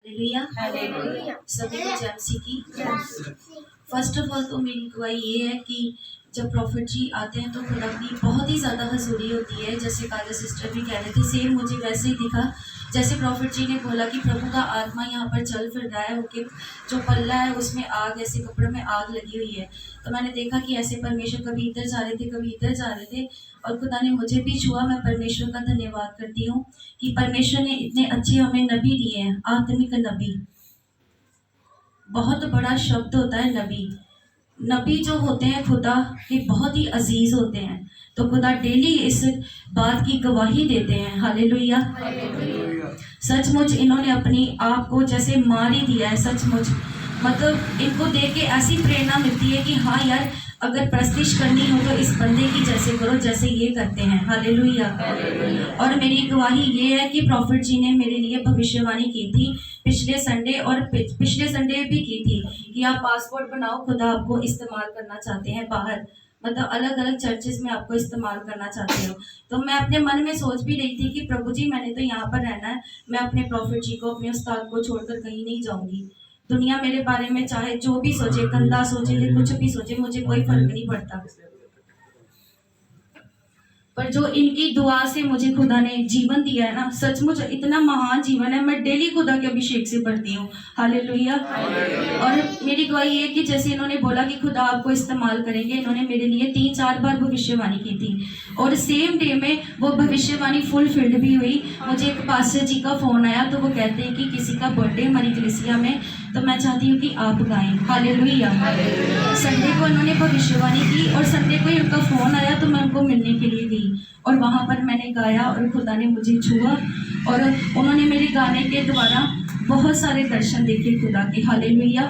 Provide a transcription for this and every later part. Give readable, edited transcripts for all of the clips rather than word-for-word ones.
Hallelujah. सभी को जय मसीह की। फर्स्ट ऑफ ऑल तो मेरी दुआ ये है कि जब प्रॉफिट जी आते हैं तो खुदा की बहुत ही ज़्यादा हजूरी होती है। जैसे काला सिस्टर भी कह रहे थे, सेम मुझे वैसे ही दिखा। जैसे प्रॉफिट जी ने बोला कि प्रभु का आत्मा यहाँ पर चल फिर रहा है, उनके जो पल्ला है उसमें आग, ऐसे कपड़ों में आग लगी हुई है। तो मैंने देखा कि ऐसे परमेश्वर कभी इधर जा रहे थे, कभी इधर जा रहे थे, और खुदा ने मुझे भी छुआ। मैं परमेश्वर का धन्यवाद करती हूँ कि परमेश्वर ने इतने अच्छे हमें नबी दिए हैं, आत्मिक नबी। बहुत बड़ा शब्द होता है नबी। नबी जो होते हैं खुदा के बहुत ही अजीज होते हैं। तो खुदा डेली इस बात की गवाही देते हैं। हालेलुया। सचमुच इन्होंने अपनी आप को जैसे मार ही दिया है। सचमुच मतलब इनको देख के ऐसी प्रेरणा मिलती है कि हाँ यार, अगर प्रस्तिश करनी हो तो इस बंदे की जैसे करो जैसे ये करते हैं। हालेलुया। और मेरी गवाही ये है कि प्रॉफिट जी ने मेरे लिए भविष्यवाणी की थी पिछले संडे, और पिछले संडे भी की थी कि आप पासपोर्ट बनाओ, खुदा आपको इस्तेमाल करना चाहते हैं बाहर, मतलब अलग अलग चर्चेस में आपको इस्तेमाल करना चाहते हो। तो मैं अपने मन में सोच भी रही थी कि प्रभु जी मैंने तो यहाँ पर रहना है, मैं अपने प्रॉफिट जी को, अपने उस्ताद को छोड़कर कहीं नहीं जाऊंगी। दुनिया मेरे बारे में चाहे जो भी सोचे, गंदा सोचे या कुछ भी सोचे, मुझे कोई फर्क नहीं पड़ता। पर जो इनकी दुआ से मुझे खुदा ने जीवन दिया है ना, सचमुच इतना महान जीवन है। मैं डेली खुदा के अभिषेक से पढ़ती हूँ। हालेलुया। और मेरी गवाही है कि जैसे इन्होंने बोला कि खुदा आपको इस्तेमाल करेंगे, इन्होंने मेरे लिए 3-4 बार भविष्यवाणी की थी, और सेम डे में वो भविष्यवाणी फुलफिल्ड भी हुई। मुझे एक पास्टर जी का फोन आया, तो वो कहते हैं कि किसी का बर्थडे हमारी कलीसिया में, तो मैं चाहती हूँ कि आप गाएं। हालेलुया। संडे को इन्होंने भविष्यवाणी की, और संडे को ही उनका फोन आया, तो मैं उनको मिलने के लिए गई, और वहां पर मैंने गाया और खुदा ने मुझे छुआ, और उन्होंने मेरे गाने के द्वारा बहुत सारे दर्शन देखे खुदा के। हालेलुया।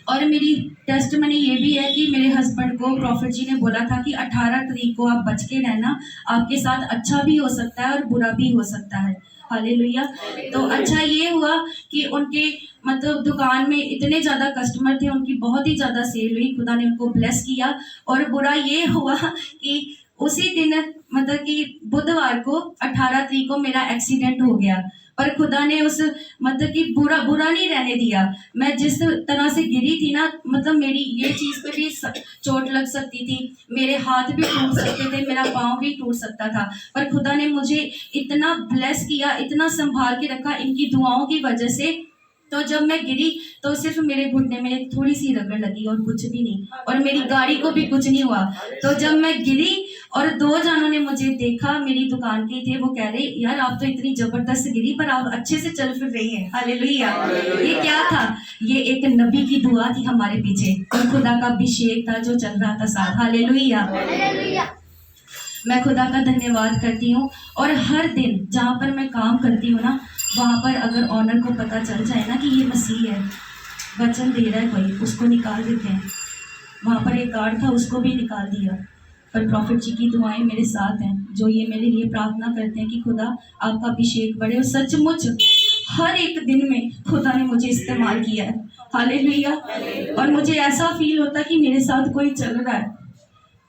और मेरी टेस्टमनी ये भी है कि मेरे हस्बैंड को प्रॉफिट जी ने बोला था कि 18 तारीख को आप बच के रहना, आपके साथ अच्छा भी हो सकता है और बुरा भी हो सकता है। हालेलुया। तो अच्छा ये हुआ कि उनके मतलब दुकान में इतने ज़्यादा कस्टमर थे, उनकी बहुत ही ज़्यादा सेल हुई, खुदा ने उनको ब्लेस किया। और बुरा ये हुआ कि उसी दिन मतलब कि बुधवार को 18 तारीख को मेरा एक्सीडेंट हो गया। पर खुदा ने उस मतलब कि बुरा नहीं रहने दिया। मैं जिस तरह से गिरी थी ना, मतलब मेरी ये चीज पे भी चोट लग सकती थी, मेरे हाथ भी टूट सकते थे, मेरा पाँव भी टूट सकता था। पर खुदा ने मुझे इतना ब्लेस किया, इतना संभाल के रखा इनकी दुआओं की वजह से। तो जब मैं गिरी तो सिर्फ मेरे घुटने में थोड़ी सी रगड़ लगी और कुछ भी नहीं, और मेरी गाड़ी को भी कुछ नहीं हुआ। तो जब मैं गिरी और 2 जानों ने मुझे देखा, मेरी दुकान के थे, वो कह रहे यार आप तो इतनी जबरदस्त गिरी पर आप अच्छे से चल फिर रही है। हालेलुया। ये क्या था? ये एक नबी की दुआ थी हमारे पीछे, और खुदा का अभिषेक था जो चल रहा था साथ। हालेलुया। मैं खुदा का धन्यवाद करती हूँ। और हर दिन जहाँ पर मैं काम करती हूँ ना, वहाँ पर अगर ऑनर को पता चल जाए ना कि ये मसीह है, वचन दे रहा है कोई, उसको निकाल देते हैं। वहाँ पर एक गार्ड था, उसको भी निकाल दिया। पर प्रॉफिट जी की दुआएं मेरे साथ हैं, जो ये मेरे लिए प्रार्थना करते हैं कि खुदा आपका अभिषेक बढ़े। और सचमुच हर एक दिन में खुदा ने मुझे इस्तेमाल किया है। हालेलुया। और मुझे ऐसा फील होता है कि मेरे साथ कोई चल रहा है,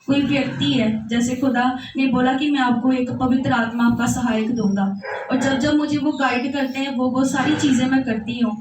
कोई व्यक्ति है। जैसे खुदा ने बोला कि मैं आपको एक पवित्र आत्मा आपका सहायक दूंगा, और जब जब मुझे वो गाइड करते हैं, वो सारी चीज़ें मैं करती हूँ।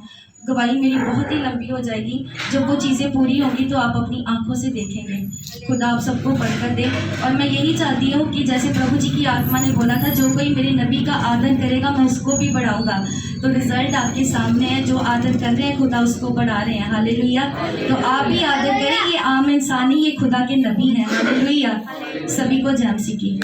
गवाही मेरी बहुत ही लंबी हो जाएगी, जब वो चीज़ें पूरी होंगी तो आप अपनी आंखों से देखेंगे। खुदा आप सबको बरकत दे। और मैं यही चाहती हूँ कि जैसे प्रभु जी की आत्मा ने बोला था, जो कोई मेरे नबी का आदर करेगा मैं उसको भी बढ़ाऊंगा। तो रिजल्ट आपके सामने है, जो आदर कर रहे हैं खुदा उसको बढ़ा रहे हैं। हालेलुया। तो आप भी आदर करें, ये आम इंसान ही, ये खुदा के नबी हैं। हालेलुया। सभी को जय मसीह की।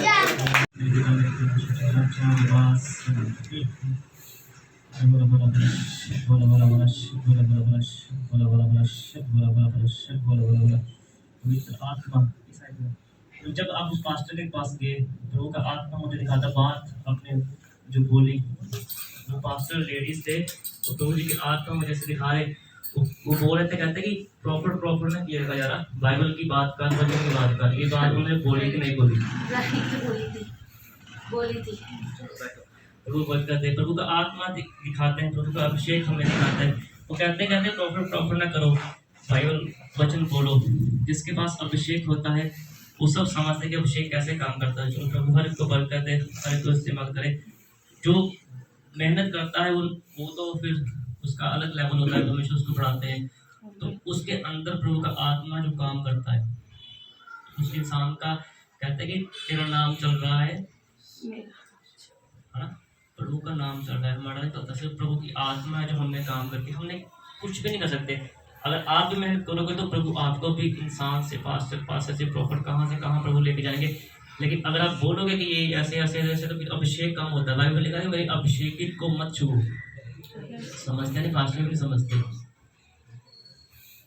पवित्र आत्मा। तो जब आप उस पास्टर के पास गए, प्रभु का आत्मा मुझे दिखाता बात अपने जो बोली, वो पास्टर लेडीज थे, तो प्रभु जी की आत्मा मुझे से दिखा रहे, वो बोल रहे थे, कहते कि प्रॉपर ना किएगा यार, बाइबल की बात कर, वचन की बात कर। ये बात उन्होंने बोली कि नहीं बोली? बोली थी। प्रभु बरकत है, प्रभु का आत्मा दिखाते हैं, प्रभु का अभिषेक हमें दिखाता है। वो कहते हैं प्रॉपर ना करो, बाइबल वचन बोलो। जिसके पास अभिषेक होता है वो सब समझते हैं कि अभिषेक कैसे काम करता है। जो प्रभु हर एक को बरकत है, हर एक को इस्तेमाल करे। जो मेहनत करता है वो तो फिर उसका अलग लेवल होता है, तो हमेशा उसको पढ़ाते हैं। तो उसके अंदर प्रभु का आत्मा जो काम करता है, उस इंसान का कहते हैं कि तेरा नाम चल रहा है ना, प्रभु का नाम चल रहा है हमारा, नहीं पता सिर्फ प्रभु की आत्मा है जो हमने काम करके हमने कुछ भी नहीं कर सकते। अगर आप भी मेहनत करोगे तो प्रभु आपको भी इंसान से पास्टर से प्रॉफिट कहाँ से कहाँ प्रभु लेके जाएंगे। लेकिन अगर आप बोलोगे कि ये ऐसे ऐसे ऐसे तो फिर अभिषेक कम होता है। बाइबल लिखा है मेरी अभिषेकित को मत छुओ। समझते नहीं, पास्टर भी नहीं समझते,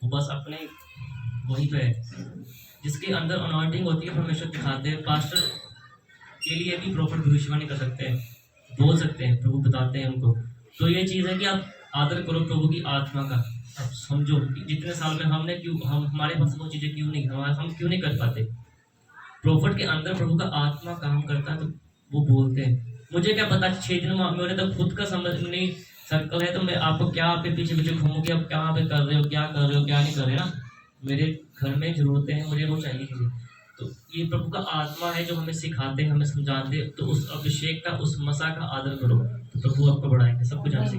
वो बस अपने वहीं पे है। जिसके अंदर अनॉइंटिंग होती है परमेश्वर दिखाते हैं। पास्टर के लिए भी प्रॉपर भविष्यवाणी नहीं कर सकते हैं, बोल सकते हैं, प्रभु बताते हैं उनको। तो ये चीज़ है कि आप आदर करो प्रभु की आत्मा का। अब समझो कि जितने साल में हमने क्यों हम हमारे पास वो चीज़ें क्यों नहीं, हम क्यों नहीं कर पाते। प्रॉफिट के अंदर प्रभु का आत्मा काम करता है तो वो बोलते हैं। मुझे क्या पता 6 दिन में मेरे तो खुद का समझ नहीं सर्कल है, तो मैं आपको क्या आपके पीछे पीछे घूमूँ कि आप क्या पे कर रहे हो, क्या कर रहे हो, क्या नहीं कर रहे ना। मेरे घर में जरूरतें हैं, मुझे वो चाहिए चीज़ें। तो ये प्रभु का आत्मा है जो हमें सिखाते हैं, हमें समझाते हैं। तो उस अभिषेक का, उस मसा का आदर करो तो प्रभु आपको बढ़ाएंगे, सब कुछ आपसे